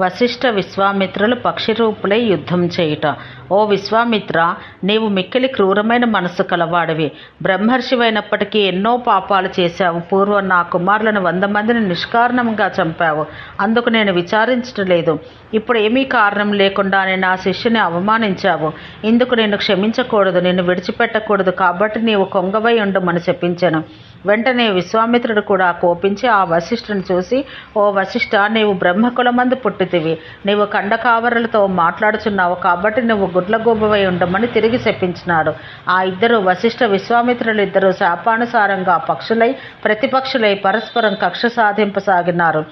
వశిష్ఠ విశ్వామిత్రులు పక్షిరూపులై యుద్ధం చేయుట. ఓ విశ్వామిత్ర, నీవు మిక్కిలి క్రూరమైన మనస్సు కలవాడివి. బ్రహ్మర్షివైనప్పటికీ ఎన్నో పాపాలు చేశావు. పూర్వం నా కుమారులను 100 మందిని నిష్కారణంగా చంపావు. అందుకు నేను విచారించటలేదు. ఇప్పుడు ఏమీ కారణం లేకుండానే నా శిష్యుని అవమానించావు. ఇందుకు నేను క్షమించకూడదు, నిన్ను విడిచిపెట్టకూడదు. కాబట్టి నీవు కొంగవై ఉండమని చెప్పించాను. వెంటనే విశ్వామిత్రుడు కూడా కోపించి ఆ వశిష్ఠుని చూసి, ఓ వశిష్ఠ, నీవు బ్రహ్మకులమందు పుట్టితివి. నీవు కండకావరలతో మాట్లాడుచున్నావు. కాబట్టి నువ్వు గుడ్లగూబవై ఉండమని తిరిగి చెప్పించినాడు. ఆ ఇద్దరు వశిష్ఠ విశ్వామిత్రులు ఇద్దరు శాపానుసారంగా పక్షులై ప్రతిపక్షులై పరస్పరం కక్ష సాధింపసాగినారు.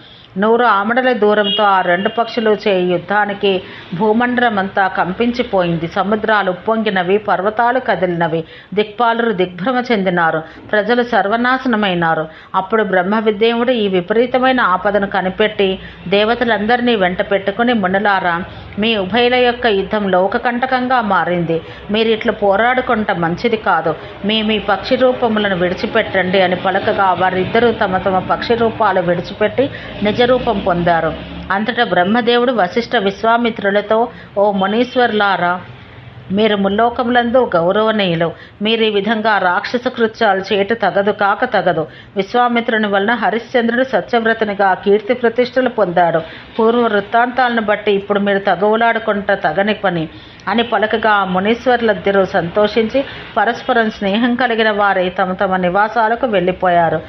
100 ఆమడల దూరంతో ఆ 2 పక్షులు చేయి యుద్ధానికి భూమండలమంతా కంపించిపోయింది. సముద్రాలు ఉప్పొంగినవి, పర్వతాలు కదిలినవి, దిక్పాలురు దిగ్భ్రమ చెందినారు, ప్రజలు సర్వనాశనమైనారు. అప్పుడు బ్రహ్మవిద్యేవుడు ఈ విపరీతమైన ఆపదను కనిపెట్టి దేవతలందరినీ వెంట పెట్టుకుని, మునులారా, మీ ఉభయుల యొక్క యుద్ధం లోకకంటకంగా మారింది. మీరు ఇట్లా పోరాడుకుంట మంచిది కాదు. మీ పక్షి రూపములను విడిచిపెట్టండి అని పలకగా వారిద్దరూ తమ తమ పక్షి రూపాలు విడిచిపెట్టి నిజరూపం పొందారు. అంతటా బ్రహ్మదేవుడు వశిష్ఠ విశ్వామిత్రులతో, ఓ మునీశ్వర్లారా, మీరు ముల్లోకములందు గౌరవనీయులు. మీరు ఈ విధంగా రాక్షస కృత్యాలు చేయట తగదు. విశ్వామిత్రుని వలన హరిశ్చంద్రుడు సత్యవ్రతునిగా కీర్తి ప్రతిష్టలు పొందాడు. పూర్వ వృత్తాంతాలను బట్టి ఇప్పుడు మీరు తగవులాడుకుంట తగని పని అని పలకగా ఆ మునీశ్వరులిద్దరూ సంతోషించి పరస్పరం స్నేహం కలిగిన వారై తమ తమ నివాసాలకు వెళ్ళిపోయారు.